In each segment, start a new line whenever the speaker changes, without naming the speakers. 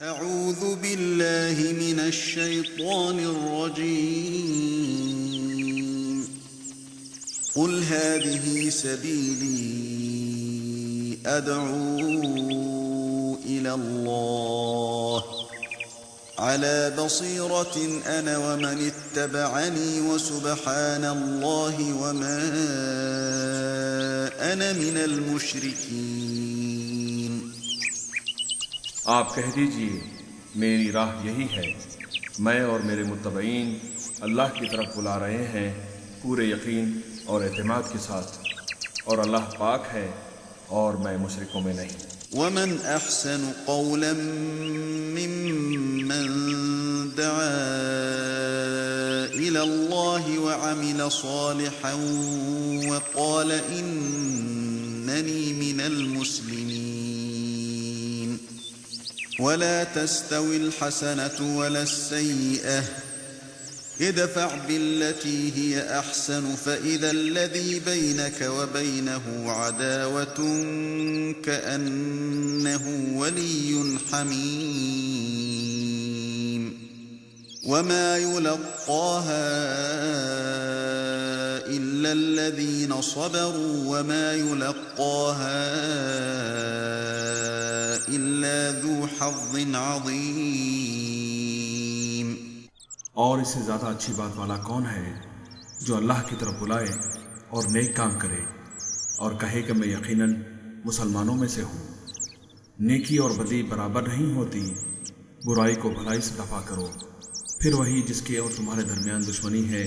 أعوذ بالله من الشيطان الرجيم قل هذه سبيلي أدعو إلى الله على بصيرة أنا ومن اتبعني وسبحان الله وما أنا من المشركين۔
آپ کہہ دیجئے میری راہ یہی ہے، میں اور میرے متبعین اللہ کی طرف بلا رہے ہیں پورے یقین اور اعتماد کے ساتھ، اور اللہ پاک ہے اور میں مشرکوں میں نہیں۔
ومن أحسن قولا ممن دعا إلى الله وعمل صالحا وقال إنني من المسلمين ولا تستوي الحسنة ولا السيئة ادفع بالتي هي أحسن فإذا الذي بينك وبينه عداوة كأنه ولي حميم وما يلقاها إلا الذين صبروا وما يلقاها إلا ذو حظ عظيم۔
اور اس سے زیادہ اچھی بات والا کون ہے جو اللہ کی طرف بلائے اور نیک کام کرے اور کہے کہ میں یقیناً مسلمانوں میں سے ہوں۔ نیکی اور بدی برابر نہیں ہوتی، برائی کو بھلائی سے دفع کرو، پھر وہی جس کے اور تمہارے درمیان دشمنی ہے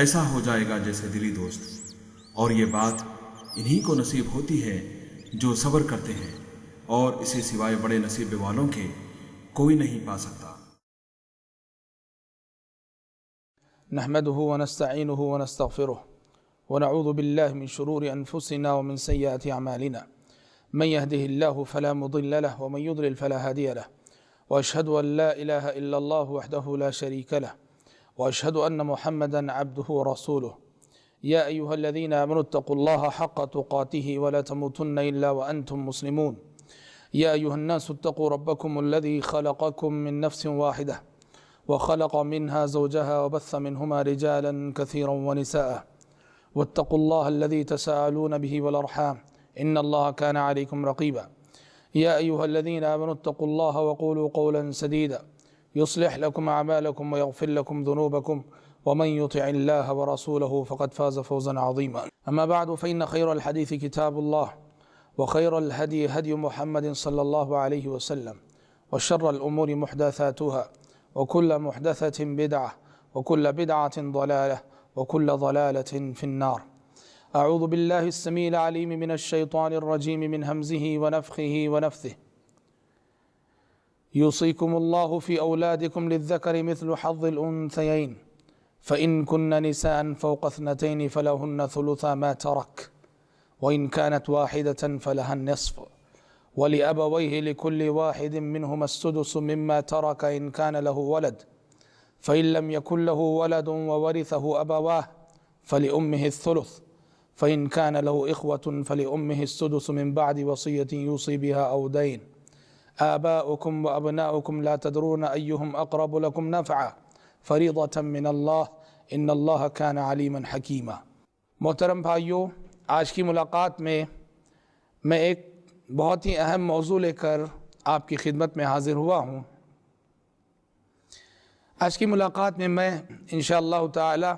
ایسا ہو جائے گا جیسے دلی دوست، اور یہ بات انہی کو نصیب ہوتی ہے جو صبر کرتے ہیں، اور اسے سوائے بڑے نصیب والوں کے کوئی نہیں پا سکتا۔
نحمده ونستعينه ونستغفره ونعوذ بالله من شرور أنفسنا ومن سيئات أعمالنا من يهده الله فلا مضل له ومن يضلل فلا هادي له وأشهد أن لا إله إلا الله وحده لا شريك له وأشهد أن محمدا عبده ورسوله يا أيها الذين آمنوا اتقوا الله حق تقاته ولا تموتن إلا وأنتم مسلمون يا أيها الناس اتقوا ربكم الذي خلقكم من نفس واحدة وخلق منها زوجها وبث منهما رجالا كثيرا ونساء واتقوا الله الذي تساءلون به والأرحام إن الله كان عليكم رقيبا يا أيها الذين آمنوا اتقوا الله وقولوا قولا سديدا يصلح لكم أعمالكم ويغفر لكم ذنوبكم ومن يطع الله ورسوله فقد فاز فوزا عظيما أما بعد فإن خير الحديث كتاب الله وخير الهدي هدي محمد صلى الله عليه وسلم وشر الأمور محدثاتها وكل محدثة بدعة وكل بدعة ضلالة وكل ضلالة في النار۔ أعوذ بالله السميع العليم من الشيطان الرجيم من همزه ونفخه ونفثه يوصيكم الله في أولادكم للذكر مثل حظ الأنثيين فإن كن نساء فوق اثنتين فلهن ثلثا ما ترك وإن كانت واحدة فلها النصف ولأبويه لكل واحد منهما السدس مما ترك إن كان له ولد فإن لم يكن له ولد وورثه أبواه فلأمه الثلث فإن كان له إخوة فلأمه السدس من بعد وصية يوصي بها أو دين آباؤكم وأبناؤكم لا تدرون أيهم أقرب لكم نفعا فريضة من الله إن الله كان عليما حكيما۔ محترم بھائیو، آج کی ملاقات میں ایک بہت ہی اہم موضوع لے کر آپ کی خدمت میں حاضر ہوا ہوں۔ آج کی ملاقات میں انشاءاللہ تعالی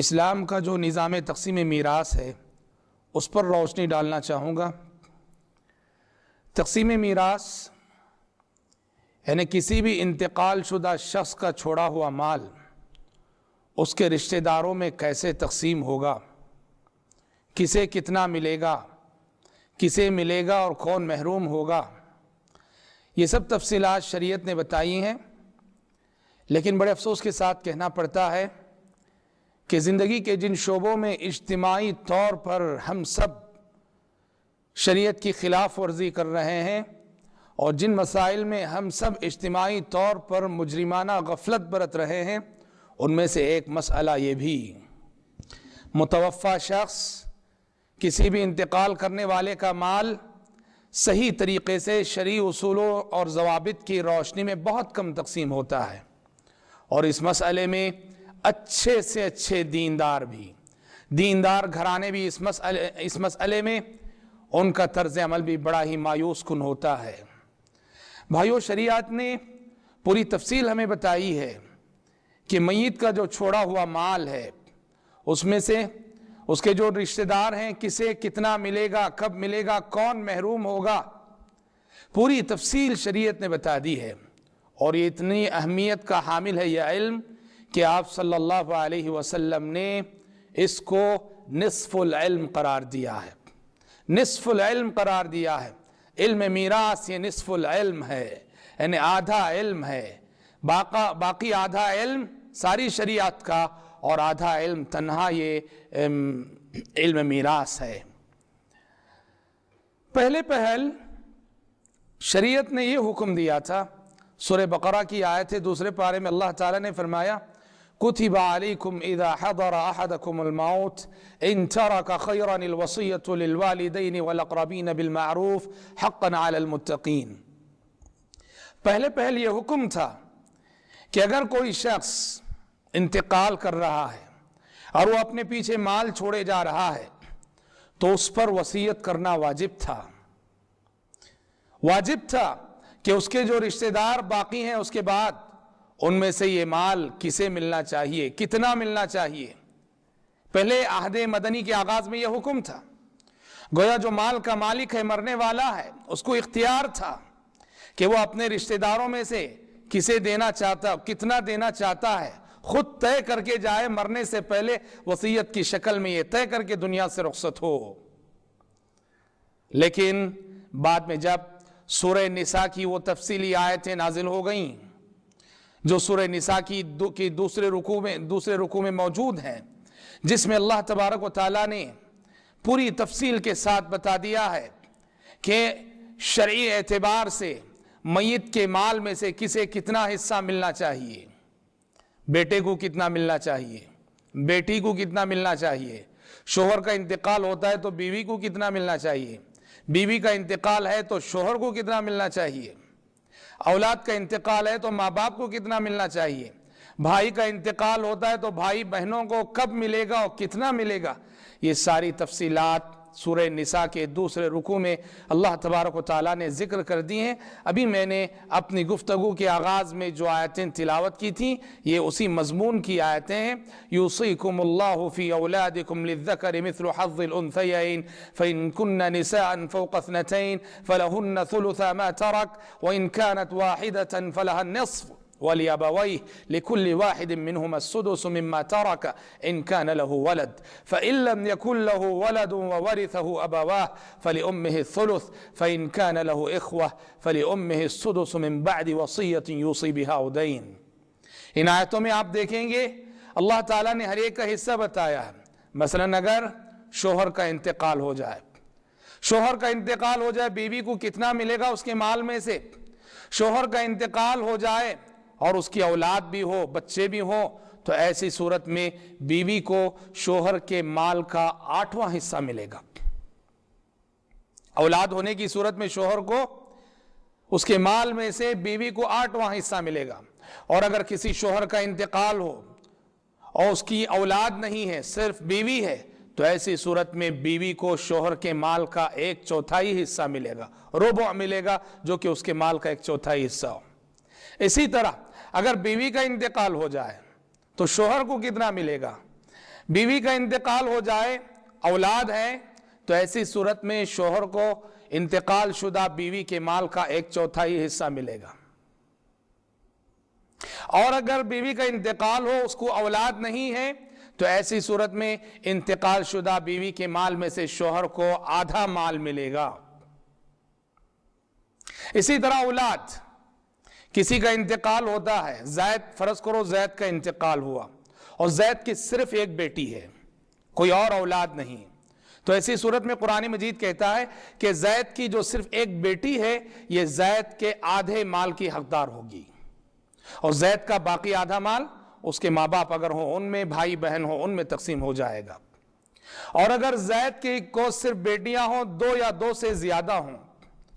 اسلام کا جو نظام تقسیم میراث ہے اس پر روشنی ڈالنا چاہوں گا۔ تقسیم میراث یعنی کسی بھی انتقال شدہ شخص کا چھوڑا ہوا مال اس کے رشتہ داروں میں کیسے تقسیم ہوگا، کسے کتنا ملے گا، کسے ملے گا اور کون محروم ہوگا، یہ سب تفصیلات شریعت نے بتائی ہیں۔ لیکن بڑے افسوس کے ساتھ کہنا پڑتا ہے کہ زندگی کے جن شعبوں میں اجتماعی طور پر ہم سب شریعت کی خلاف ورزی کر رہے ہیں اور جن مسائل میں ہم سب اجتماعی طور پر مجرمانہ غفلت برت رہے ہیں، ان میں سے ایک مسئلہ یہ بھی متوفی شخص کسی بھی انتقال کرنے والے کا مال صحیح طریقے سے شرعی اصولوں اور ضوابط کی روشنی میں بہت کم تقسیم ہوتا ہے، اور اس مسئلے میں اچھے سے اچھے دیندار گھرانے بھی اس مسئلے میں ان کا طرز عمل بھی بڑا ہی مایوس کن ہوتا ہے۔ بھائیو، شریعت نے پوری تفصیل ہمیں بتائی ہے کہ میت کا جو چھوڑا ہوا مال ہے اس میں سے اس کے جو رشتہ دار ہیں کسے کتنا ملے گا، کب ملے گا، کون محروم ہوگا، پوری تفصیل شریعت نے بتا دی ہے۔ اور یہ اتنی اہمیت کا حامل ہے یہ علم کہ آپ صلی اللہ علیہ وسلم نے اس کو نصف العلم قرار دیا ہے، نصف العلم قرار دیا ہے۔ علم میراث یہ نصف العلم ہے، یعنی آدھا علم ہے، باقی آدھا علم ساری شریعت کا، اور آدھا علم تنہا یہ علم میراث ہے۔ پہل شریعت نے یہ حکم دیا تھا، سورہ بقرہ کی آیت ہے، دوسرے پارے میں اللہ تعالیٰ نے فرمایا كتب عليكم إذا حضر أحدكم الموت إن ترك خيرا الوصية للوالدين والأقربين بالمعروف حقا على المتقين۔ پہل یہ حکم تھا کہ اگر کوئی شخص انتقال کر رہا ہے اور وہ اپنے پیچھے مال چھوڑے جا رہا ہے تو اس پر وصیت کرنا واجب تھا کہ اس کے جو رشتہ دار باقی ہیں اس کے بعد ان میں سے یہ مال کسے ملنا چاہیے، کتنا ملنا چاہیے۔ پہلے عہد مدنی کے آغاز میں یہ حکم تھا، گویا جو مال کا مالک ہے، مرنے والا ہے، اس کو اختیار تھا کہ وہ اپنے رشتہ داروں میں سے کسے دینا چاہتا، کتنا دینا چاہتا ہے، خود طے کر کے جائے، مرنے سے پہلے وصیت کی شکل میں یہ طے کر کے دنیا سے رخصت ہو۔ لیکن بعد میں جب سورہ نساء کی وہ تفصیلی آیتیں نازل ہو گئیں جو سورہ نساء کی دوسرے رکوع میں موجود ہیں، جس میں اللہ تبارک و تعالیٰ نے پوری تفصیل کے ساتھ بتا دیا ہے کہ شرعی اعتبار سے میت کے مال میں سے کسے کتنا حصہ ملنا چاہیے، بیٹے کو کتنا ملنا چاہیے، بیٹی کو کتنا ملنا چاہیے، شوہر کا انتقال ہوتا ہے تو بیوی کو کتنا ملنا چاہیے، بیوی کا انتقال ہے تو شوہر کو کتنا ملنا چاہیے، اولاد کا انتقال ہے تو ماں باپ کو کتنا ملنا چاہیے، بھائی کا انتقال ہوتا ہے تو بھائی بہنوں کو کب ملے گا اور کتنا ملے گا۔ یہ ساری تفصیلات سورہ نساء کے دوسرے رکوع میں اللہ تبارک و تعالیٰ نے ذکر کر دی ہیں۔ ابھی میں نے اپنی گفتگو کے آغاز میں جو آیتیں تلاوت کی تھیں یہ اسی مضمون کی آیتیں ہیں۔ یوصیکم اللہ فی اولادکم للذکر مثل حظ الانثیین فإن کن نساء فوق اثنتین فلہن ثلث ما ترک وإن كانت واحدة فلها النصف ولأبويه لكل واحد منهما السدس مما ترك إن كان له ولد فإن لم يكن له ولد وورثه أبواه فلأمه الثلث فإن كان له إخوة فلأمه السدس من بعد وصية يوصي بها أو دين۔ ان آیتوں میں آپ دیکھیں گے اللہ تعالیٰ نے ہر ایک کا حصہ بتایا ہے۔ مثلا اگر شوہر کا انتقال ہو جائے بیوی کو کتنا ملے گا اس کے مال میں سے، شوہر کا انتقال ہو جائے اور اس کی اولاد بھی ہو، بچے بھی ہوں، تو ایسی صورت میں بیوی کو شوہر کے مال کا 8واں حصہ ملے گا۔ اولاد ہونے کی صورت میں شوہر کو اس کے مال میں سے بیوی کو 8واں حصہ ملے گا، اور اگر کسی شوہر کا انتقال ہو اور اس کی اولاد نہیں ہے، صرف بیوی ہے، تو ایسی صورت میں بیوی کو شوہر کے مال کا 1/4 حصہ ملے گا، ربع ملے گا، جو کہ اس کے مال کا 1/4 حصہ ہو۔ اسی طرح اگر بیوی کا انتقال ہو جائے تو شوہر کو کتنا ملے گا، بیوی کا انتقال ہو جائے، اولاد ہے، تو ایسی صورت میں شوہر کو انتقال شدہ بیوی کے مال کا 1/4 حصہ ملے گا، اور اگر بیوی کا انتقال ہو اس کو اولاد نہیں ہے تو ایسی صورت میں انتقال شدہ بیوی کے مال میں سے شوہر کو آدھا مال ملے گا۔ اسی طرح اولاد، کسی کا انتقال ہوتا ہے، زید، فرض کرو زید کا انتقال ہوا اور زید کی صرف ایک بیٹی ہے، کوئی اور اولاد نہیں، تو ایسی صورت میں قرآن مجید کہتا ہے کہ زید کی جو صرف ایک بیٹی ہے یہ زید کے آدھے مال کی حقدار ہوگی، اور زید کا باقی آدھا مال اس کے ماں باپ اگر ہوں ان میں، بھائی بہن ہوں ان میں تقسیم ہو جائے گا۔ اور اگر زید کی کو صرف بیٹیاں ہوں، 2 یا 2 سے زیادہ ہوں،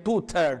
2/3।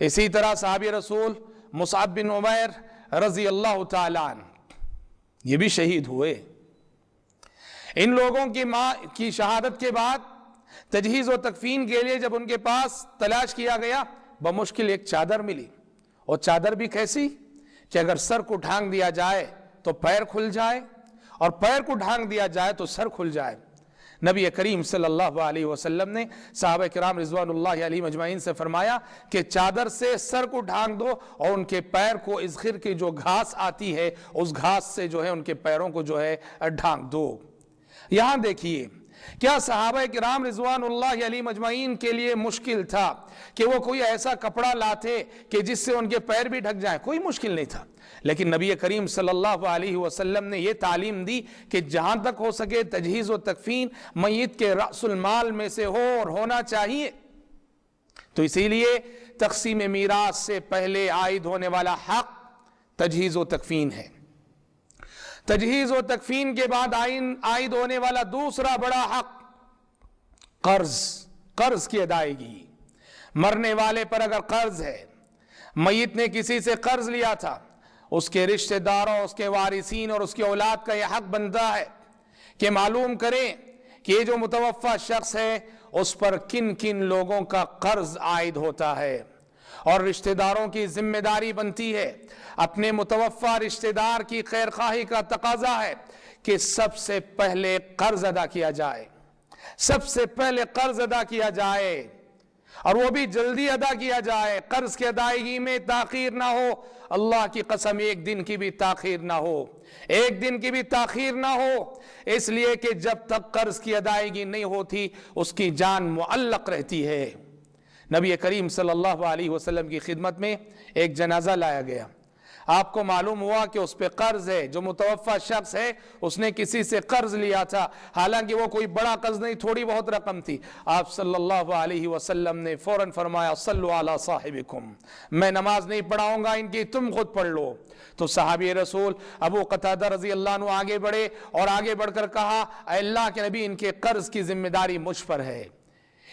اسی طرح صحابی رسول مصعب بن عمیر رضی اللہ تعالیٰ عنہ یہ بھی شہید ہوئے۔ ان لوگوں کی ماں کی شہادت کے بعد تجہیز و تکفین کے لیے جب ان کے پاس تلاش کیا گیا، بمشکل ایک چادر ملی، اور چادر بھی کیسی کہ اگر سر کو ڈھانک دیا جائے تو پیر کھل جائے، اور پیر کو ڈھانک دیا جائے تو سر کھل جائے۔ نبی کریم صلی اللہ علیہ وسلم نے صحابہ کرام رضوان اللہ علیہم اجمعین سے فرمایا کہ چادر سے سر کو ڈھانک دو اور ان کے پیر کو اذخر کی جو گھاس آتی ہے اس گھاس سے جو ہے ان کے پیروں کو جو ہے ڈھانک دو۔ یہاں دیکھیے کیا صحابہ کرام رضوان اللہ علیہم اجمعین کے لیے مشکل تھا کہ وہ کوئی ایسا کپڑا لاتے کہ جس سے ان کے پیر بھی ڈھک جائیں؟ کوئی مشکل نہیں تھا، لیکن نبی کریم صلی اللہ علیہ وسلم نے یہ تعلیم دی کہ جہاں تک ہو سکے تجہیز و تکفین میت کے رأس المال میں سے ہو اور ہونا چاہیے۔ تو اسی لیے تقسیم میراث سے پہلے عائد ہونے والا حق تجہیز و تکفین ہے۔ تجہیز و تکفین کے بعد عائد ہونے والا دوسرا بڑا حق قرض کی ادائیگی۔ مرنے والے پر اگر قرض ہے، میت نے کسی سے قرض لیا تھا، اس کے رشتہ داروں، اس کے وارثین اور اس کی اولاد کا یہ حق بنتا ہے کہ معلوم کریں کہ یہ جو متوفی شخص ہے اس پر کن کن لوگوں کا قرض عائد ہوتا ہے، اور رشتہ داروں کی ذمہ داری بنتی ہے۔ اپنے متوفی رشتہ دار کی خیر خواہی کا تقاضا ہے کہ سب سے پہلے قرض ادا کیا جائے، سب سے پہلے قرض ادا کیا جائے، اور وہ بھی جلدی ادا کیا جائے، قرض کی ادائیگی میں تاخیر نہ ہو۔ اللہ کی قسم ایک دن کی بھی تاخیر نہ ہو، ایک دن کی بھی تاخیر نہ ہو، اس لیے کہ جب تک قرض کی ادائیگی نہیں ہوتی اس کی جان معلق رہتی ہے۔ نبی کریم صلی اللہ علیہ وسلم کی خدمت میں ایک جنازہ لایا گیا، آپ کو معلوم ہوا کہ اس پہ قرض ہے، جو متوفی شخص ہے اس نے کسی سے قرض لیا تھا، حالانکہ وہ کوئی بڑا قرض نہیں، تھوڑی بہت رقم تھی۔ آپ صلی اللہ علیہ وسلم نے فوراً فرمایا صلوا علی صاحبکم، میں نماز نہیں پڑھاؤں گا ان کی، تم خود پڑھ لو۔ تو صحابی رسول ابو قتادہ رضی اللہ عنہ آگے بڑھے اور آگے بڑھ کر کہا اے اللہ کے نبی، ان کے قرض کی ذمہ داری مجھ پر ہے،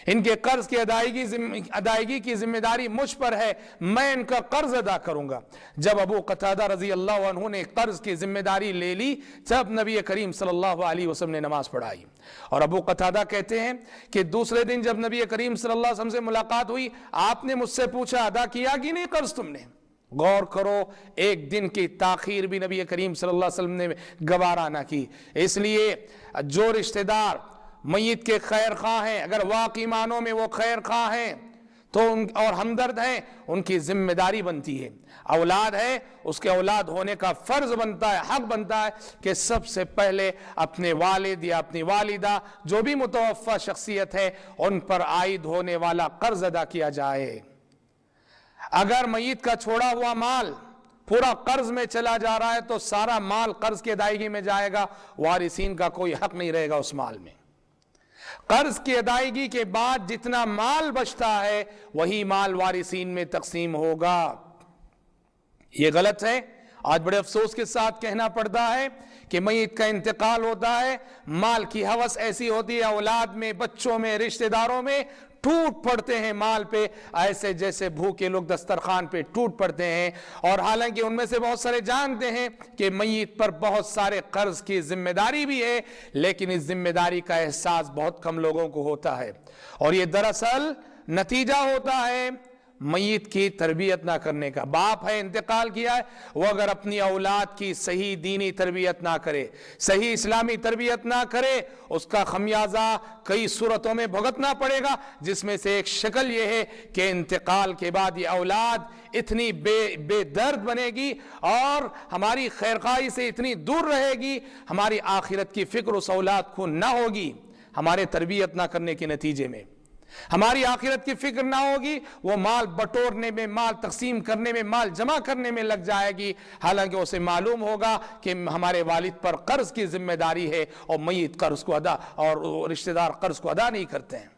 ان کے قرض کی ادائیگی کی ذمہ داری مجھ پر ہے، میں ان کا قرض ادا کروں گا۔ جب ابو قتادہ رضی اللہ عنہ نے قرض کی ذمہ داری لے لی، جب نبی کریم صلی اللہ علیہ وسلم نے نماز پڑھائی، اور ابو قتادہ کہتے ہیں کہ دوسرے دن جب نبی کریم صلی اللہ علیہ وسلم سے ملاقات ہوئی، آپ نے مجھ سے پوچھا ادا کیا کہ نہیں قرض تم نے؟ غور کرو، ایک دن کی تاخیر بھی نبی کریم صلی اللہ علیہ وسلم نے گوارا نہ کی۔ اس لیے جو رشتہ دار میت کے خیر خواہ ہیں، اگر واقعی معنوں میں وہ خیر خواہ ہیں تو اور ہمدرد ہیں، ان کی ذمہ داری بنتی ہے۔ اولاد ہے، اس کے اولاد ہونے کا فرض بنتا ہے، حق بنتا ہے کہ سب سے پہلے اپنے والد یا اپنی والدہ جو بھی متوفی شخصیت ہے ان پر عائد ہونے والا قرض ادا کیا جائے۔ اگر میت کا چھوڑا ہوا مال پورا قرض میں چلا جا رہا ہے تو سارا مال قرض کی ادائیگی میں جائے گا، وارثین کا کوئی حق نہیں رہے گا اس مال میں۔ قرض کی ادائیگی کے بعد جتنا مال بچتا ہے وہی مال وارثین میں تقسیم ہوگا۔ یہ غلط ہے، آج بڑے افسوس کے ساتھ کہنا پڑتا ہے کہ میت کا انتقال ہوتا ہے، مال کی ہوس ایسی ہوتی ہے، اولاد میں، بچوں میں، رشتہ داروں میں ٹوٹ پڑتے ہیں مال پہ، ایسے جیسے بھوکے لوگ دسترخوان پہ ٹوٹ پڑتے ہیں، اور حالانکہ ان میں سے بہت سارے جانتے ہیں کہ میت پر بہت سارے قرض کی ذمہ داری بھی ہے، لیکن اس ذمہ داری کا احساس بہت کم لوگوں کو ہوتا ہے، اور یہ دراصل نتیجہ ہوتا ہے میت کی تربیت نہ کرنے کا۔ باپ ہے، انتقال کیا ہے، وہ اگر اپنی اولاد کی صحیح دینی تربیت نہ کرے، صحیح اسلامی تربیت نہ کرے، اس کا خمیازہ کئی صورتوں میں بھگتنا پڑے گا، جس میں سے ایک شکل یہ ہے کہ انتقال کے بعد یہ اولاد اتنی بے درد بنے گی اور ہماری خیرخواہی سے اتنی دور رہے گی، ہماری آخرت کی فکر اس اولاد کو نہ ہوگی، ہمارے تربیت نہ کرنے کے نتیجے میں ہماری آخرت کی فکر نہ ہوگی، وہ مال بٹورنے میں، مال تقسیم کرنے میں، مال جمع کرنے میں لگ جائے گی، حالانکہ اسے معلوم ہوگا کہ ہمارے والد پر قرض کی ذمہ داری ہے اور میت قرض کو ادا اور رشتہ دار قرض کو ادا نہیں کرتے ہیں۔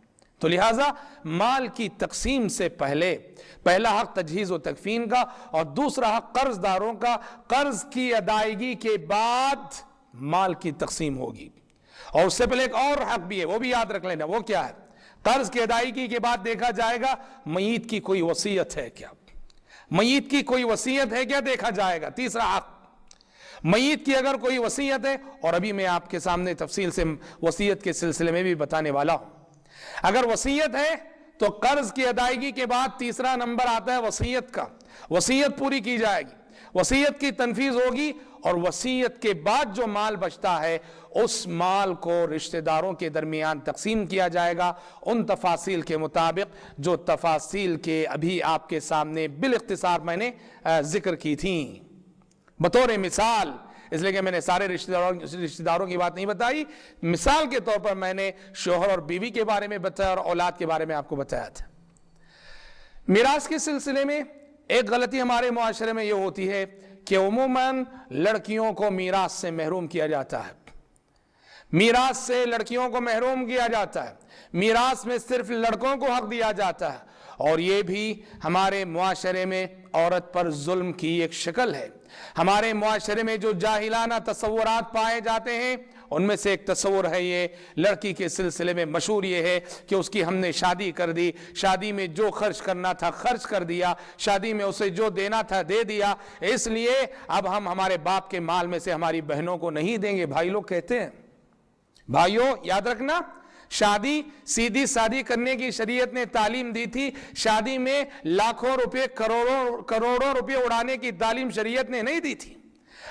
تو لہٰذا مال کی تقسیم سے پہلے پہلا حق تجہیز و تکفین کا، اور دوسرا حق قرض داروں کا۔ قرض کی ادائیگی کے بعد مال کی تقسیم ہوگی، اور اس سے پہلے ایک اور حق بھی ہے، وہ بھی یاد رکھ لینا۔ وہ کیا ہے؟ قرض کی ادائیگی کے بعد دیکھا جائے گا میت کی کوئی وصیت ہے کیا، میت کی کوئی وصیت ہے کیا دیکھا جائے گا۔ تیسرا حق، میت کی اگر کوئی وصیت ہے، اور ابھی میں آپ کے سامنے تفصیل سے وصیت کے سلسلے میں بھی بتانے والا ہوں، اگر وصیت ہے تو قرض کی ادائیگی کے بعد تیسرا نمبر آتا ہے وصیت کا۔ وصیت پوری کی جائے گی، وصیت کی تنفیذ ہوگی، اور وصیت کے بعد جو مال بچتا ہے اس مال کو رشتہ داروں کے درمیان تقسیم کیا جائے گا ان تفاصیل کے مطابق جو تفاصیل کے ابھی آپ کے سامنے بالاختصار میں نے ذکر کی تھیں۔ بطور مثال، اس لیے کہ میں نے سارے رشتہ داروں کی بات نہیں بتائی، مثال کے طور پر میں نے شوہر اور بیوی کے بارے میں بتایا اور اولاد کے بارے میں آپ کو بتایا تھا۔ میراث کے سلسلے میں ایک غلطی ہمارے معاشرے میں یہ ہوتی ہے کہ عموماً لڑکیوں کو میراث سے محروم کیا جاتا ہے، میراث سے لڑکیوں کو محروم کیا جاتا ہے، میراث میں صرف لڑکوں کو حق دیا جاتا ہے، اور یہ بھی ہمارے معاشرے میں عورت پر ظلم کی ایک شکل ہے۔ ہمارے معاشرے میں جو جاہلانہ تصورات پائے جاتے ہیں ان میں سے ایک تصور ہے یہ، لڑکی کے سلسلے میں مشہور یہ ہے کہ اس کی ہم نے شادی کر دی، شادی میں جو خرچ کرنا تھا خرچ کر دیا، شادی میں اسے جو دینا تھا دے دیا، اس لیے اب ہم ہمارے باپ کے مال میں سے ہماری بہنوں کو نہیں دیں گے۔ بھائی لوگ کہتے ہیں، بھائیوں یاد رکھنا، شادی سیدھی سادی کرنے کی شریعت نے تعلیم دی تھی، شادی میں لاکھوں روپے کروڑوں روپے اڑانے کی تعلیم شریعت نے نہیں دی تھی۔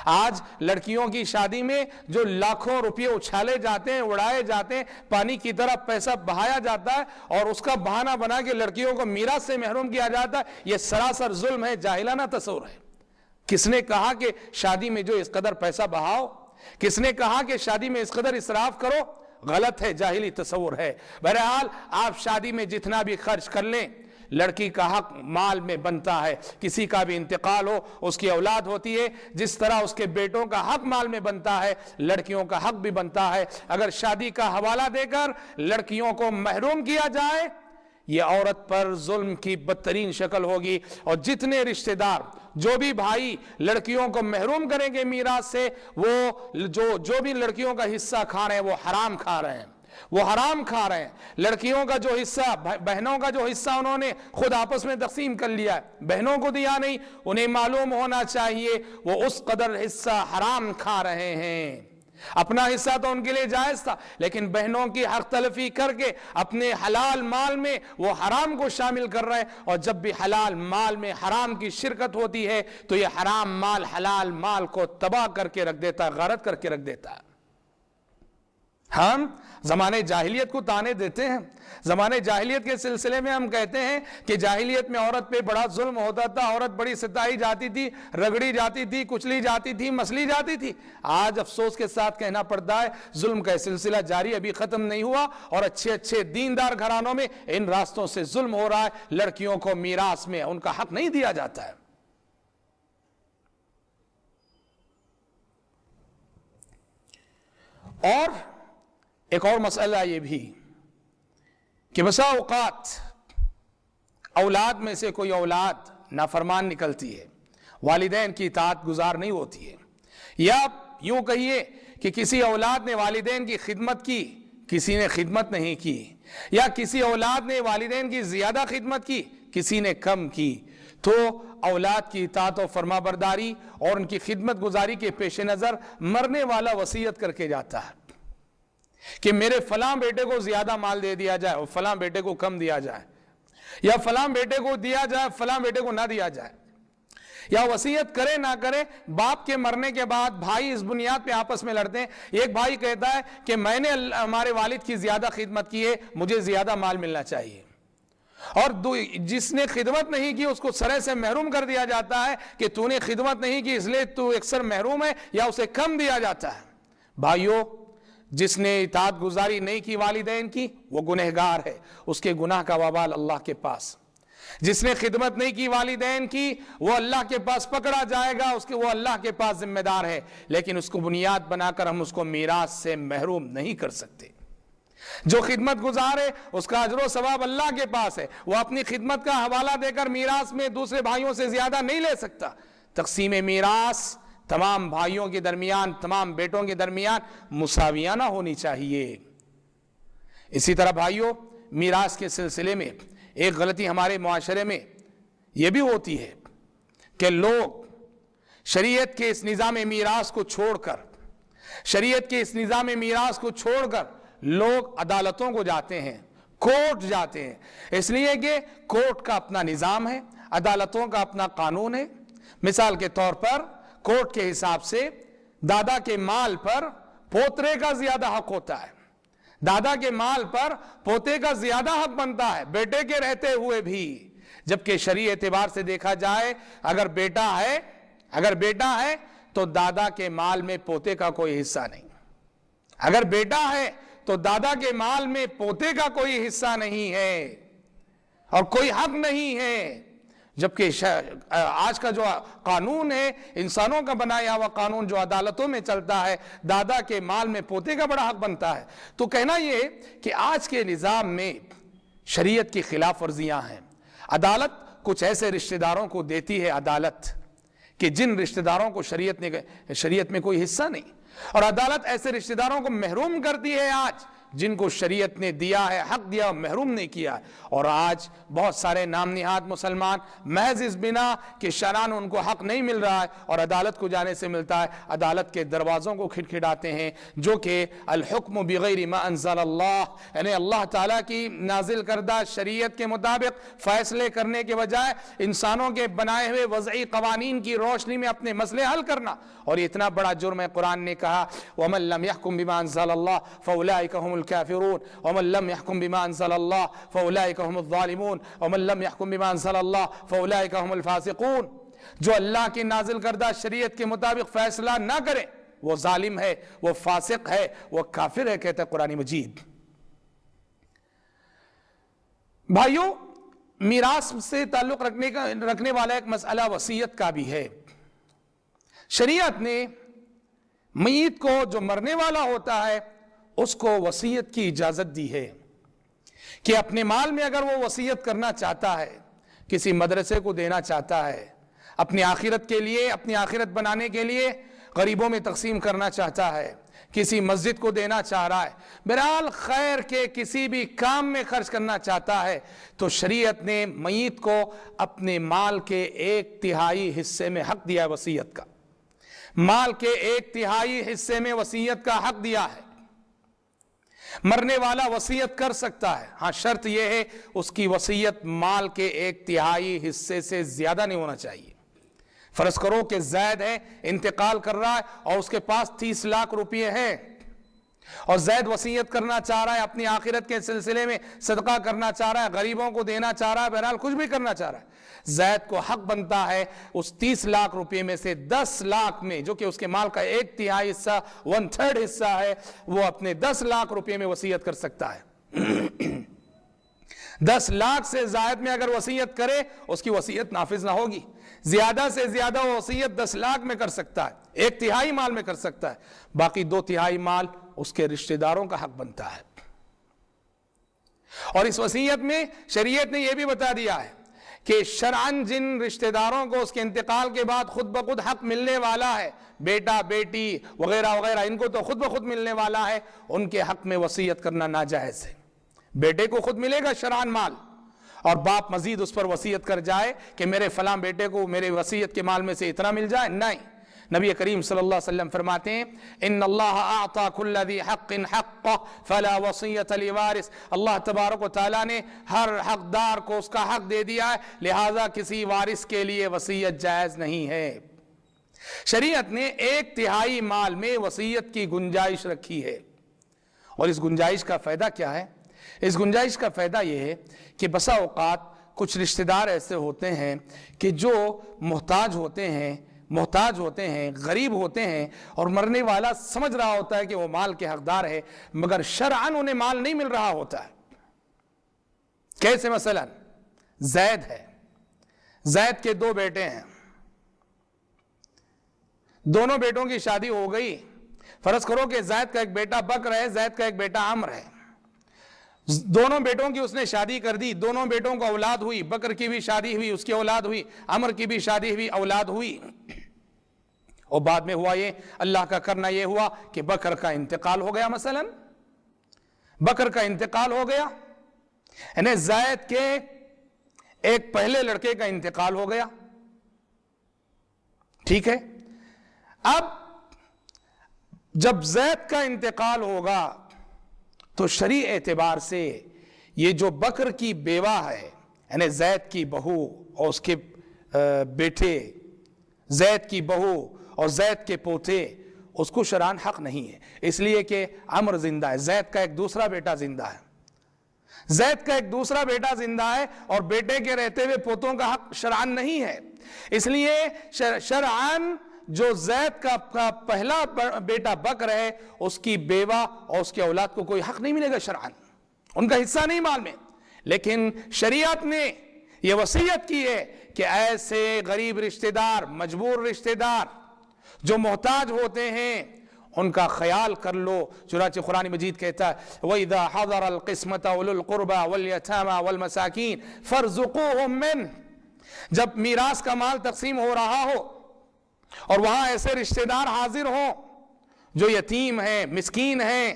آج لڑکیوں کی شادی میں جو لاکھوں روپے اچھالے جاتے ہیں، اڑائے جاتے ہیں، پانی کی طرح پیسہ بہایا جاتا ہے اور اس کا بہانہ بنا کے لڑکیوں کو میراث سے محروم کیا جاتا ہے، یہ سراسر ظلم ہے، جاہلانہ تصور ہے۔ کس نے کہا کہ شادی میں جو اس قدر پیسہ بہاؤ؟ کس نے کہا کہ شادی میں اس قدر اسراف کرو؟ غلط ہے، جاہلی تصور ہے۔ بہرحال آپ شادی میں جتنا بھی خرچ کر لیں، لڑکی کا حق مال میں بنتا ہے، کسی کا بھی انتقال ہو اس کی اولاد ہوتی ہے، جس طرح اس کے بیٹوں کا حق مال میں بنتا ہے لڑکیوں کا حق بھی بنتا ہے۔ اگر شادی کا حوالہ دے کر لڑکیوں کو محروم کیا جائے یہ عورت پر ظلم کی بدترین شکل ہوگی، اور جتنے رشتہ دار جو بھی بھائی لڑکیوں کو محروم کریں گے میراث سے، وہ جو بھی لڑکیوں کا حصہ کھا رہے ہیں وہ حرام کھا رہے ہیں، وہ حرام کھا رہے ہیں۔ لڑکیوں کا جو حصہ، بہنوں کا جو حصہ انہوں نے خود آپس میں تقسیم کر لیا ہے، بہنوں کو دیا نہیں، انہیں معلوم ہونا چاہیے وہ اس قدر حصہ حرام کھا رہے ہیں۔ اپنا حصہ تو ان کے لیے جائز تھا، لیکن بہنوں کی حق تلفی کر کے اپنے حلال مال میں وہ حرام کو شامل کر رہے ہیں، اور جب بھی حلال مال میں حرام کی شرکت ہوتی ہے تو یہ حرام مال حلال مال کو تباہ کر کے رکھ دیتا ہے، غارت کر کے رکھ دیتا ہے۔ ہم زمانے جاہلیت کو تانے دیتے ہیں، زمانے جاہلیت کے سلسلے میں ہم کہتے ہیں کہ جاہلیت میں عورت پہ بڑا ظلم ہوتا تھا، عورت بڑی ستائی جاتی تھی، رگڑی جاتی تھی، کچلی جاتی تھی، مسلی جاتی تھی۔ آج افسوس کے ساتھ کہنا پڑتا ہے ظلم کا سلسلہ جاری ابھی ختم نہیں ہوا، اور اچھے اچھے دیندار گھرانوں میں ان راستوں سے ظلم ہو رہا ہے، لڑکیوں کو میراث میں ان کا حق نہیں دیا جاتا ہے۔ اور ایک اور مسئلہ یہ بھی کہ بسا اوقات اولاد میں سے کوئی اولاد نافرمان نکلتی ہے، والدین کی اطاعت گزار نہیں ہوتی ہے، یا یوں کہیے کہ کسی اولاد نے والدین کی خدمت کی، کسی نے خدمت نہیں کی، یا کسی اولاد نے والدین کی زیادہ خدمت کی، کسی نے کم کی، تو اولاد کی اطاعت و فرما برداری اور ان کی خدمت گزاری کے پیش نظر مرنے والا وصیت کر کے جاتا ہے کہ میرے فلاں بیٹے کو زیادہ مال دے دیا جائے اور فلاں بیٹے کو کم دیا جائے، یا فلاں بیٹے کو دیا جائے فلاں بیٹے کو نہ دیا جائے، یا وصیت کرے نہ کرے باپ کے مرنے کے بعد بھائی اس بنیاد پہ آپس میں لڑتے ہیں۔ ایک بھائی کہتا ہے کہ میں نے ہمارے والد کی زیادہ خدمت کی ہے، مجھے زیادہ مال ملنا چاہیے، اور جس نے خدمت نہیں کی اس کو سرے سے محروم کر دیا جاتا ہے کہ تو نے خدمت نہیں کی اس لیے تو اکثر محروم ہے، یا اسے کم دیا جاتا ہے۔ بھائیو، جس نے اطاعت گزاری نہیں کی والدین کی وہ گنہگار ہے، اس کے گناہ کا وبال اللہ کے پاس۔ جس نے خدمت نہیں کی والدین کی وہ اللہ کے پاس پکڑا جائے گا، وہ اللہ کے پاس ذمہ دار ہے، لیکن اس کو بنیاد بنا کر ہم اس کو میراث سے محروم نہیں کر سکتے۔ جو خدمت گزار ہے اس کا اجر و ثواب اللہ کے پاس ہے، وہ اپنی خدمت کا حوالہ دے کر میراث میں دوسرے بھائیوں سے زیادہ نہیں لے سکتا۔ تقسیم میراث تمام بھائیوں کے درمیان، تمام بیٹوں کے درمیان مساویانہ ہونی چاہیے۔ اسی طرح بھائیوں، میراث کے سلسلے میں ایک غلطی ہمارے معاشرے میں یہ بھی ہوتی ہے کہ لوگ شریعت کے اس نظام میراث کو چھوڑ کر لوگ عدالتوں کو جاتے ہیں، کورٹ جاتے ہیں، اس لیے کہ کورٹ کا اپنا نظام ہے، عدالتوں کا اپنا قانون ہے۔ مثال کے طور پر کورٹ کے حساب سے دادا کے مال پر پوترے کا زیادہ حق ہوتا ہے، دادا کے مال پر پوتے کا زیادہ حق بنتا ہے بیٹے کے رہتے ہوئے بھی، جبکہ شرعی اعتبار سے دیکھا جائے اگر بیٹا ہے تو دادا کے مال میں پوتے کا کوئی حصہ نہیں، اگر بیٹا ہے تو دادا کے مال میں پوتے کا کوئی حصہ نہیں ہے اور کوئی حق نہیں ہے، جبکہ آج کا جو قانون ہے، انسانوں کا بنایا ہوا قانون جو عدالتوں میں چلتا ہے، دادا کے مال میں پوتے کا بڑا حق بنتا ہے۔ تو کہنا یہ کہ آج کے نظام میں شریعت کی خلاف ورزیاں ہیں۔ عدالت کچھ ایسے رشتہ داروں کو دیتی ہے عدالت کہ جن رشتہ داروں کو شریعت میں کوئی حصہ نہیں، اور عدالت ایسے رشتہ داروں کو محروم کرتی ہے آج جن کو شریعت نے دیا ہے، حق دیا، محروم نہیں کیا ہے۔ اور آج بہت سارے نام نہاد مسلمان محض اس بنا کہ شرعاً ان کو حق نہیں مل رہا ہے اور عدالت کو جانے سے ملتا ہے، عدالت کے دروازوں کو کھٹکھٹاتے ہیں، جو کہ الحکم بغیر ما انزل اللہ، یعنی اللہ تعالیٰ کی نازل کردہ شریعت کے مطابق فیصلے کرنے کے بجائے انسانوں کے بنائے ہوئے وضعی قوانین کی روشنی میں اپنے مسئلے حل کرنا۔ اور اتنا بڑا جرم ہے، قرآن نے کہا وَمَن لَّمْ يَحْكُم بِمَا أَنزَلَ اللَّهُ فَأُولَٰئِكَ هُمُ الكافرون ومن لم يحكم بما انزل الله فاولئك هم الظالمون ومن لم يحكم بما انزل الله فاولئك هم الفاسقون۔ جو اللہ کی نازل کردہ شریعت کے مطابق فیصلہ نہ کرے وہ ظالم ہے، وہ فاسق ہے، وہ کافر ہے، کہتا ہے قرآن مجید۔ بھائیوں، میراث سے تعلق رکھنے والا ایک مسئلہ وصیت کا بھی ہے۔ شریعت نے میت کو جو مرنے والا ہوتا ہے اس کو وصیت کی اجازت دی ہے کہ اپنے مال میں اگر وہ وصیت کرنا چاہتا ہے، کسی مدرسے کو دینا چاہتا ہے، اپنی آخرت کے لیے، اپنی آخرت بنانے کے لیے غریبوں میں تقسیم کرنا چاہتا ہے، کسی مسجد کو دینا چاہ رہا ہے، بہرحال خیر کے کسی بھی کام میں خرچ کرنا چاہتا ہے، تو شریعت نے میت کو اپنے مال کے 1/3 حصے میں حق دیا ہے وصیت کا، مال کے 1/3 حصے میں وصیت کا حق دیا ہے۔ مرنے والا وصیت کر سکتا ہے، ہاں شرط یہ ہے اس کی وصیت مال کے 1/3 حصے سے زیادہ نہیں ہونا چاہیے۔ فرض کرو کہ زید ہے، انتقال کر رہا ہے اور اس کے پاس 30 لاکھ روپے ہیں اور زید وصیت کرنا چاہ رہا ہے، اپنی آخرت کے سلسلے میں صدقہ کرنا چاہ رہا ہے، غریبوں کو دینا چاہ رہا ہے، بہرحال کچھ بھی کرنا چاہ رہا ہے، زید کو حق بنتا ہے اس 30 لاکھ روپے میں سے 10 لاکھ میں، جو کہ اس کے مال کا 1/3 حصہ، 1/3 حصہ ہے، وہ اپنے 10 لاکھ روپے میں وصیت کر سکتا ہے۔ 10 لاکھ سے زائد میں اگر وصیت کرے اس کی وصیت نافذ نہ ہوگی، زیادہ سے زیادہ وہ وصیت 10 لاکھ میں کر سکتا ہے، 1/3 مال میں کر سکتا ہے، باقی 2/3 مال اس کے رشتہ داروں کا حق بنتا ہے۔ اور اس وصیت میں شریعت نے یہ بھی بتا دیا ہے کہ شرعاً جن رشتہ داروں کو اس کے انتقال کے بعد خود بخود حق ملنے والا ہے، بیٹا بیٹی وغیرہ وغیرہ، ان کو تو خود بخود ملنے والا ہے، ان کے حق میں وصیت کرنا ناجائز ہے۔ بیٹے کو خود ملے گا شرعاً مال، اور باپ مزید اس پر وصیت کر جائے کہ میرے فلاں بیٹے کو میرے وصیت کے مال میں سے اتنا مل جائے، نہیں۔ نبی کریم صلی اللہ علیہ وسلم فرماتے ہیں ان اللہ اعطى كل ذي حق حقه فلا وصیۃ لوارث، اللہ تبارک و تعالیٰ نے ہر حقدار کو اس کا حق دے دیا ہے، لہذا کسی وارث کے لیے وصیت جائز نہیں ہے۔ شریعت نے 1/3 مال میں وصیت کی گنجائش رکھی ہے، اور اس گنجائش کا فائدہ کیا ہے؟ اس گنجائش کا فائدہ یہ ہے کہ بسا اوقات کچھ رشتہ دار ایسے ہوتے ہیں کہ جو محتاج ہوتے ہیں، غریب ہوتے ہیں، اور مرنے والا سمجھ رہا ہوتا ہے کہ وہ مال کے حقدار ہے، مگر شرعاً انہیں مال نہیں مل رہا ہوتا ہے۔ کیسے؟ مثلا زید ہے، زید کے 2 بیٹے ہیں، دونوں بیٹوں کی شادی ہو گئی، فرض کرو کہ زید کا ایک بیٹا بکر ہے، زید کا ایک بیٹا عمر ہے، دونوں بیٹوں کی اس نے شادی کر دی، دونوں بیٹوں کو اولاد ہوئی، بکر کی بھی شادی ہوئی، اس کی اولاد ہوئی، عمر کی بھی شادی ہوئی، اولاد ہوئی، اور بعد میں ہوا یہ، اللہ کا کرنا یہ ہوا کہ بکر کا انتقال ہو گیا، مثلا بکر کا انتقال ہو گیا، یعنی زید کے ایک پہلے لڑکے کا انتقال ہو گیا، ٹھیک ہے، اب جب زید کا انتقال ہوگا تو شرعی اعتبار سے یہ جو بکر کی بیوہ ہے، یعنی زید کی بہو اور اس کے بیٹے، زید کی بہو اور زید کے پوتے، اس کو شرعاً حق نہیں ہے، اس لیے کہ عمر زندہ ہے، زید کا ایک دوسرا بیٹا زندہ ہے، زید کا ایک دوسرا بیٹا زندہ ہے اور بیٹے کے رہتے ہوئے پوتوں کا حق شرعاً نہیں ہے، اس لیے شرعاً جو زید کا پہلا بیٹا بکر ہے اس کی بیوہ اور اس کے اولاد کو کوئی حق نہیں ملے گا شرعاً، ان کا حصہ نہیں مال میں، لیکن شریعت نے یہ وصیت کی ہے کہ ایسے غریب رشتہ دار، مجبور رشتہ دار جو محتاج ہوتے ہیں ان کا خیال کر لو، چنانچہ قرآن مجید کہتا ہے وَإِذَا حَضَرَ الْقِسْمَةَ أُولُو الْقُرْبَى وَالْيَتَامَى وَالْمَسَاكِينَ فَارْزُقُوهُم مِّنْهُ، جب میراث کا مال تقسیم ہو رہا ہو اور وہاں ایسے رشتہ دار حاضر ہوں جو یتیم ہیں، مسکین ہیں،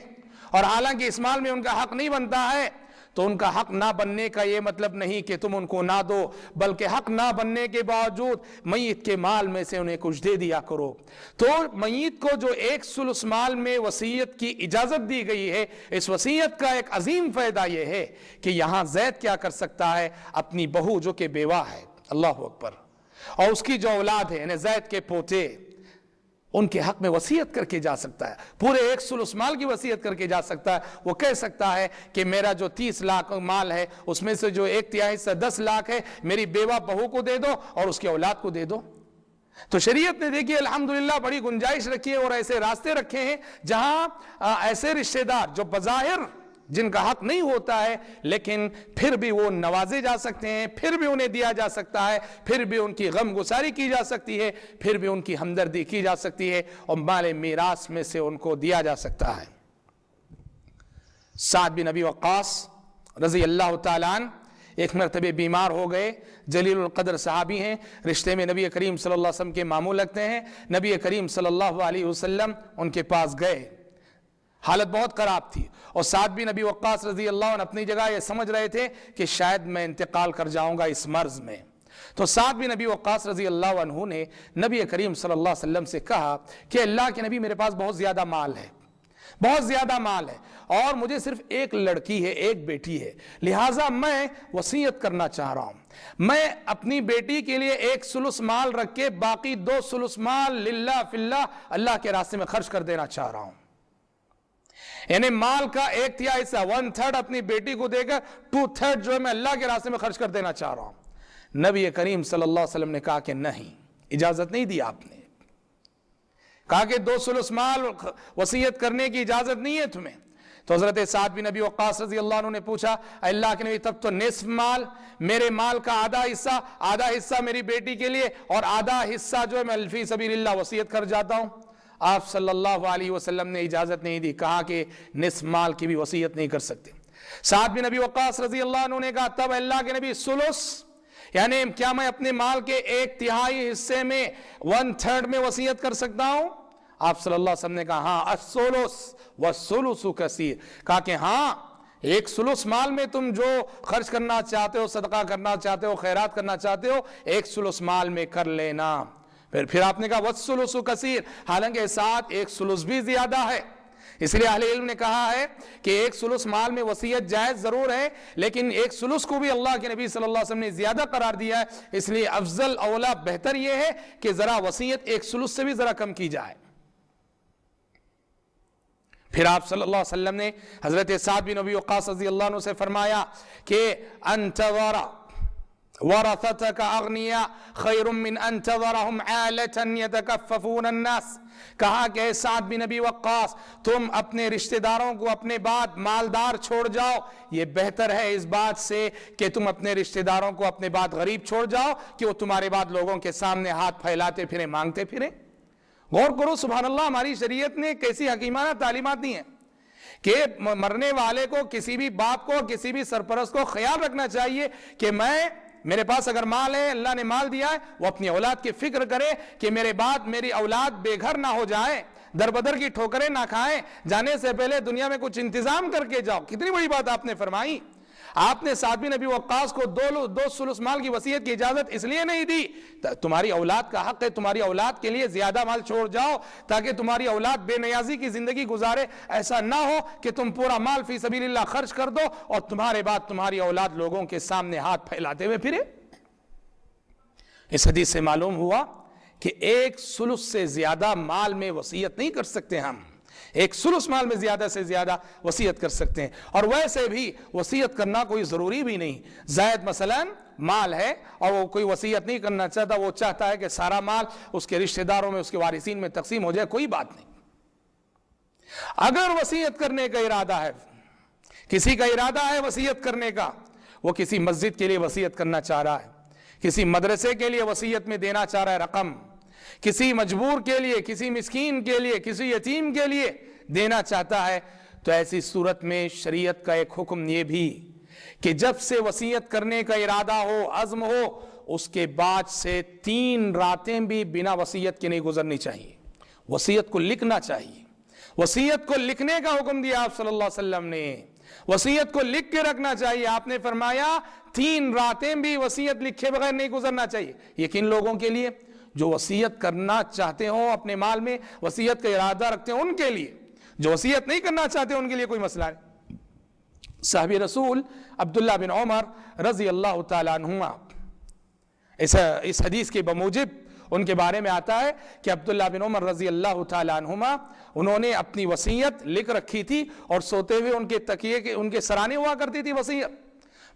اور حالانکہ اس مال میں ان کا حق نہیں بنتا ہے، تو ان کا حق نہ بننے کا یہ مطلب نہیں کہ تم ان کو نہ دو، بلکہ حق نہ بننے کے باوجود میت کے مال میں سے انہیں کچھ دے دیا کرو۔ تو میت کو جو 1/3 مال میں وصیت کی اجازت دی گئی ہے، اس وصیت کا ایک عظیم فائدہ یہ ہے کہ یہاں زید کیا کر سکتا ہے، اپنی بہو جو کہ بیوہ ہے، اللہ اکبر، اور اس کی جو اولاد ہے یعنی زید کے پوتے، ان کے حق میں وصیت کر کے جا سکتا ہے، پورے 1/3 مال کی وصیت کر کے جا سکتا ہے۔ وہ کہہ سکتا ہے کہ میرا جو 30 لاکھ مال ہے اس میں سے جو 1/3 حصہ 10 لاکھ ہے میری بیوہ بہو کو دے دو اور اس کے اولاد کو دے دو۔ تو شریعت نے دیکھیے الحمدللہ بڑی گنجائش رکھی ہے اور ایسے راستے رکھے ہیں جہاں ایسے رشتہ دار جو بظاہر جن کا حق نہیں ہوتا ہے لیکن پھر بھی وہ نوازے جا سکتے ہیں، پھر بھی انہیں دیا جا سکتا ہے، پھر بھی ان کی غم گساری کی جا سکتی ہے، پھر بھی ان کی ہمدردی کی جا سکتی ہے اور مال میراث میں سے ان کو دیا جا سکتا ہے۔ سعد بن ابی وقاص رضی اللہ تعالیٰ عنہ ایک مرتبہ بیمار ہو گئے، جلیل القدر صحابی ہیں، رشتے میں نبی کریم صلی اللہ علیہ وسلم کے ماموں لگتے ہیں، نبی کریم صلی اللہ علیہ وسلم ان کے پاس گئے، حالت بہت خراب تھی، اور سعد بن ابی وقاص رضی اللہ عنہ اپنی جگہ یہ سمجھ رہے تھے کہ شاید میں انتقال کر جاؤں گا اس مرض میں۔ تو سعد بن ابی وقاص رضی اللہ عنہ نے نبی کریم صلی اللہ علیہ وسلم سے کہا کہ اللہ کے نبی میرے پاس بہت زیادہ مال ہے، بہت زیادہ مال ہے، اور مجھے صرف ایک لڑکی ہے، ایک بیٹی ہے، لہٰذا میں وصیت کرنا چاہ رہا ہوں، میں اپنی بیٹی کے لیے 1/3 مال رکھ کے باقی 2/3 مال للہ فی اللہ اللہ کے راستے میں خرچ کر دینا چاہ رہا ہوں، یعنی مال کا 1/3 حصہ 1/3 اپنی بیٹی کو دے کر 2/3 جو ہے میں اللہ کے راستے میں خرچ کر دینا چاہ رہا ہوں۔ نبی کریم صلی اللہ علیہ وسلم نے کہا کہ نہیں، اجازت نہیں دی، آپ نے کہا کہ 2/3 مال وصیت کرنے کی اجازت نہیں ہے تمہیں۔ تو حضرت سعد بن ابی وقاص رضی اللہ عنہ نے پوچھا اللہ کے نبی تب تو نصف مال، میرے مال کا آدھا حصہ میری بیٹی کے لیے اور آدھا حصہ جو ہے میں فی سبیل اللہ وصیت کر جاتا ہوں۔ آپ صلی اللہ علیہ وسلم نے اجازت نہیں دی، کہا کہ نصف مال کی بھی وصیت نہیں کر سکتے۔ سعد بن ابی وقاص رضی اللہ عنہ نے کہا تب اللہ کے نبی ثلث، یعنی کیا میں اپنے مال کے 1/3 حصے میں 1/3 میں وصیت کر سکتا ہوں؟ آپ صلی اللہ علیہ وسلم نے کہا ہاں، الثلث والثلث کثیر، کہا کہ ہاں 1/3 مال میں تم جو خرچ کرنا چاہتے ہو، صدقہ کرنا چاہتے ہو، خیرات کرنا چاہتے ہو، 1/3 مال میں کر لینا۔ پھر آپ نے کہا والثلث کثیر، حالانکہ ساتھ 1/3 بھی زیادہ ہے، اس لیے اہل علم نے کہا ہے کہ 1/3 مال میں وصیت جائز ضرور ہے، لیکن 1/3 کو بھی اللہ کے نبی صلی اللہ علیہ وسلم نے زیادہ قرار دیا ہے، اس لیے افضل اولا بہتر یہ ہے کہ ذرا وصیت 1/3 سے بھی ذرا کم کی جائے۔ پھر آپ صلی اللہ علیہ وسلم نے حضرت سعد بن ابی وقاص رضی اللہ عنہ سے فرمایا کہ انت ورثتك اغنیاء خیر من ان تذرهم عالة يتكففون الناس، کہا کہ سعد بن ابی وقاص تم اپنے رشتہ داروں کو اپنے بعد مالدار چھوڑ جاؤ، یہ بہتر ہے اس بات سے کہ تم اپنے رشتہ داروں کو اپنے بعد غریب چھوڑ جاؤ کہ وہ تمہارے بعد لوگوں کے سامنے ہاتھ پھیلاتے پھریں، مانگتے پھریں۔ غور کرو سبحان اللہ، ہماری شریعت نے کیسی حکیمانہ تعلیمات دی ہیں کہ مرنے والے کو، کسی بھی باپ کو، کسی بھی سرپرست کو خیال رکھنا چاہیے کہ میرے پاس اگر مال ہے، اللہ نے مال دیا ہے، وہ اپنی اولاد کی فکر کرے کہ میرے بعد میری اولاد بے گھر نہ ہو جائے، در بدر کی ٹھوکریں نہ کھائیں، جانے سے پہلے دنیا میں کچھ انتظام کر کے جاؤ۔ کتنی بڑی بات آپ نے فرمائی۔ آپ نے سعد بن ابی وقاص کو دو سلس مال کی وصیت کی اجازت اس لیے نہیں دی، تمہاری اولاد کا حق ہے، تمہاری اولاد کے لیے زیادہ مال چھوڑ جاؤ تاکہ تمہاری اولاد بے نیازی کی زندگی گزارے، ایسا نہ ہو کہ تم پورا مال فی سبیل اللہ خرچ کر دو اور تمہارے بعد تمہاری اولاد لوگوں کے سامنے ہاتھ پھیلاتے ہوئے پھرے۔ اس حدیث سے معلوم ہوا کہ ایک ثلث سے زیادہ مال میں وصیت نہیں کر سکتے، ہم ایک ثلث مال میں زیادہ سے زیادہ وصیت کر سکتے ہیں، اور ویسے بھی وصیت کرنا کوئی ضروری بھی نہیں۔ زید مثلا مال ہے اور وہ کوئی وصیت نہیں کرنا چاہتا، وہ چاہتا ہے کہ سارا مال اس کے رشتہ داروں میں، اس کے وارثین میں تقسیم ہو جائے، کوئی بات نہیں۔ اگر وصیت کرنے کا ارادہ ہے، کسی کا ارادہ ہے وصیت کرنے کا، وہ کسی مسجد کے لیے وصیت کرنا چاہ رہا ہے، کسی مدرسے کے لیے وصیت میں دینا چاہ رہا ہے رقم، کسی مجبور کے لیے، کسی مسکین کے لیے، کسی یتیم کے لیے دینا چاہتا ہے، تو ایسی صورت میں شریعت کا ایک حکم یہ بھی کہ جب سے وصیت کرنے کا ارادہ ہو، عزم ہو، اس کے بعد سے 3 راتیں بھی بنا وصیت کے نہیں گزرنی چاہیے، وصیت کو لکھنا چاہیے۔ وصیت کو لکھنے کا حکم دیا آپ صلی اللہ علیہ وسلم نے، وصیت کو لکھ کے رکھنا چاہیے۔ آپ نے فرمایا 3 راتیں بھی وصیت لکھے بغیر نہیں گزرنا چاہیے۔ یقین لوگوں کے لیے جو وصیت کرنا چاہتے ہوں، اپنے مال میں وصیت کا ارادہ رکھتے ہیں، ان کے لیے، جو وصیت نہیں کرنا چاہتے ان کے لیے کوئی مسئلہ نہیں۔ صحابی رسول عبداللہ بن عمر رضی اللہ تعالیٰ عنہما، اس حدیث کے بموجب ان کے بارے میں آتا ہے کہ عبداللہ بن عمر رضی اللہ تعالیٰ عنہما انہوں نے اپنی وصیت لکھ رکھی تھی، اور سوتے ہوئے ان کے تکیے کے ان کے سرانے ہوا کرتی تھی وصیت۔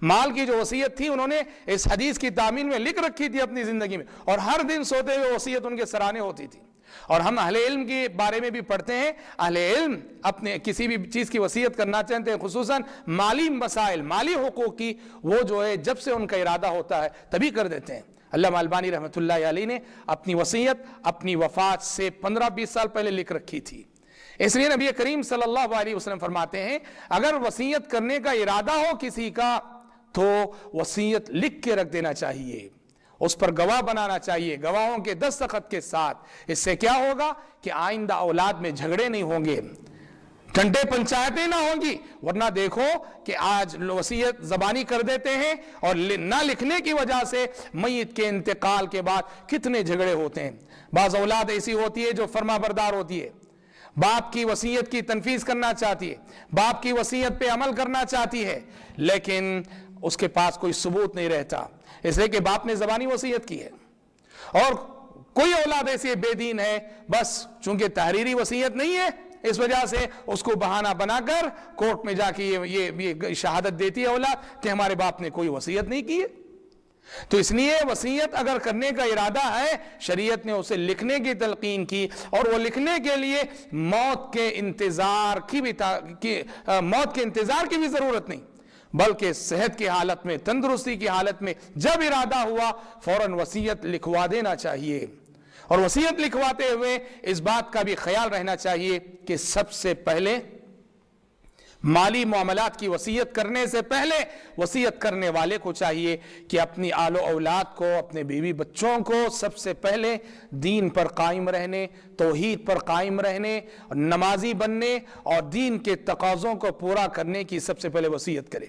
مال کی جو وصیت تھی انہوں نے اس حدیث کی تعمیل میں لکھ رکھی تھی اپنی زندگی میں، اور ہر دن سوتے ہوئے وصیت ان کے سرانے ہوتی تھی۔ اور ہم اہل علم کے بارے میں بھی پڑھتے ہیں، اہل علم اپنے کسی بھی چیز کی وصیت کرنا چاہتے ہیں، خصوصاً مالی مسائل، مالی حقوق کی، وہ جو ہے جب سے ان کا ارادہ ہوتا ہے تبھی کر دیتے ہیں۔ علامہ البانی رحمۃ اللہ علیہ نے اپنی وصیت اپنی وفات سے 15-20 سال پہلے لکھ رکھی تھی۔ اس لیے نبی کریم صلی اللہ علیہ وسلم فرماتے ہیں اگر وصیت کرنے کا ارادہ ہو کسی کا تو وصیت لکھ کے رکھ دینا چاہیے، اس پر گواہ بنانا چاہیے، گواہوں کے دستخط کے ساتھ۔ اس سے کیا ہوگا کہ آئندہ اولاد میں جھگڑے نہیں ہوں گے، ٹنٹے پنچایتیں نہ ہوں گی۔ ورنہ دیکھو کہ آج وصیت زبانی کر دیتے ہیں اور نہ لکھنے کی وجہ سے میت کے انتقال کے بعد کتنے جھگڑے ہوتے ہیں۔ بعض اولاد ایسی ہوتی ہے جو فرما بردار ہوتی ہے، باپ کی وصیت کی تنفیذ کرنا چاہتی ہے، باپ کی وصیت پہ عمل کرنا چاہتی ہے، لیکن اس کے پاس کوئی ثبوت نہیں رہتا، اس لیے کہ باپ نے زبانی وصیت کی ہے۔ اور کوئی اولاد ایسی بے دین ہے، بس چونکہ تحریری وصیت نہیں ہے اس وجہ سے اس کو بہانہ بنا کر کورٹ میں جا کے یہ شہادت دیتی ہے اولاد کہ ہمارے باپ نے کوئی وصیت نہیں کی ہے۔ تو اس لیے وصیت اگر کرنے کا ارادہ ہے، شریعت نے اسے لکھنے کی تلقین کی، اور وہ لکھنے کے لیے موت کے انتظار کی بھی ضرورت نہیں، بلکہ صحت کی حالت میں، تندرستی کی حالت میں جب ارادہ ہوا فوراً وصیت لکھوا دینا چاہیے۔ اور وصیت لکھواتے ہوئے اس بات کا بھی خیال رہنا چاہیے کہ سب سے پہلے مالی معاملات کی وصیت کرنے سے پہلے وصیت کرنے والے کو چاہیے کہ اپنی آل و اولاد کو، اپنے بیوی بچوں کو سب سے پہلے دین پر قائم رہنے، توحید پر قائم رہنے، نمازی بننے اور دین کے تقاضوں کو پورا کرنے کی سب سے پہلے وصیت کرے۔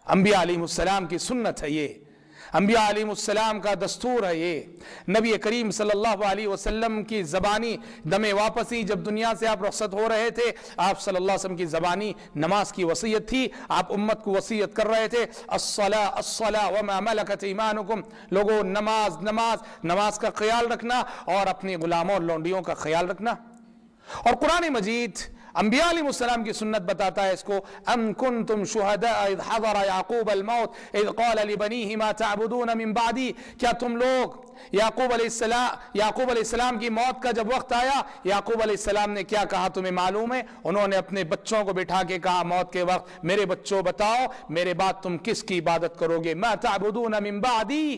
انبیاء علیہ السلام کی سنت ہے یہ، انبیاء علیہ السلام کا دستور ہے یہ۔ نبی کریم صلی اللہ علیہ وسلم کی زبانی دم واپسی، جب دنیا سے آپ رخصت ہو رہے تھے، آپ صلی اللہ علیہ وسلم کی زبانی نماز کی وصیت تھی۔ آپ امت کو وصیت کر رہے تھے الصلاۃ الصلاۃ وما ملکت ایمانکم، لوگوں نماز نماز نماز کا خیال رکھنا اور اپنی غلاموں اور لونڈیوں کا خیال رکھنا۔ اور قرآن مجید انبیاء علیہ السلام کی سنت بتاتا ہے اس کو، ام کنتم شہداء اذ حضر یعقوب الموت اذ قال لبنیہ ما تعبدون من بعدی، کیا تم لوگ یعقوب علیہ السلام کی موت کا جب وقت آیا، یعقوب علیہ السلام نے کیا کہا تمہیں معلوم ہے؟ انہوں نے اپنے بچوں کو بٹھا کے کہا موت کے وقت، میرے بچوں بتاؤ میرے بعد تم کس کی عبادت کرو گے؟ ما تعبدون من بعدی۔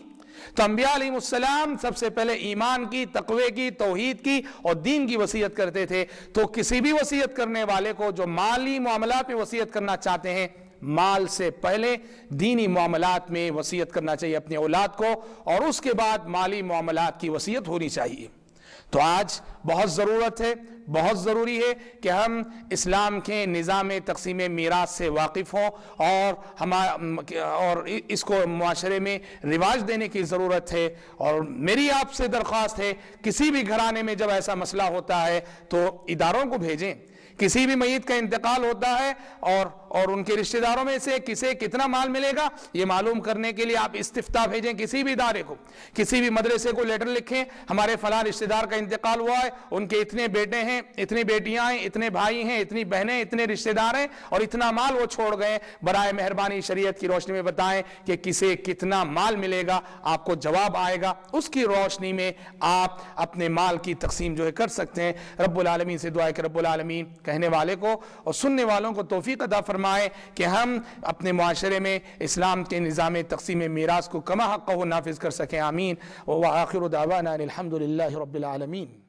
تو انبیاء علیہ السلام سب سے پہلے ایمان کی، تقوی کی، توحید کی اور دین کی وصیت کرتے تھے۔ تو کسی بھی وصیت کرنے والے کو جو مالی معاملات میں وصیت کرنا چاہتے ہیں، مال سے پہلے دینی معاملات میں وصیت کرنا چاہیے اپنی اولاد کو، اور اس کے بعد مالی معاملات کی وصیت ہونی چاہیے۔ تو آج بہت ضرورت ہے، بہت ضروری ہے کہ ہم اسلام کے نظام تقسیم میراث سے واقف ہوں اور اس کو معاشرے میں رواج دینے کی ضرورت ہے۔ اور میری آپ سے درخواست ہے، کسی بھی گھرانے میں جب ایسا مسئلہ ہوتا ہے تو اداروں کو بھیجیں۔ کسی بھی میت کا انتقال ہوتا ہے اور ان کے رشتہ داروں میں سے کسے کتنا مال ملے گا یہ معلوم کرنے کے لیے آپ استفتاء بھیجیں کسی بھی ادارے کو، کسی بھی مدرسے کو لیٹر لکھیں، ہمارے فلاں رشتہ دار کا انتقال ہوا ہے، ان کے اتنے بیٹے ہیں، اتنی بیٹیاں ہیں، اتنے بھائی ہیں، اتنی بہنیں، اتنے رشتہ دار ہیں اور اتنا مال وہ چھوڑ گئے، برائے مہربانی شریعت کی روشنی میں بتائیں کہ کسے کتنا مال ملے گا، آپ کو جواب آئے گا، اس کی روشنی میں آپ اپنے مال کی تقسیم جو ہے کر سکتے ہیں۔ رب العالمین سے دعا ہے کہ رب العالمین کہنے والے کو اور سننے والوں کو توفیق عطا فرمائے کہ ہم اپنے معاشرے میں اسلام کے نظام تقسیم میراث کو کما حقہ نافذ کر سکیں، آمین۔ وآخر دعوانا الحمد للہ رب العالمین۔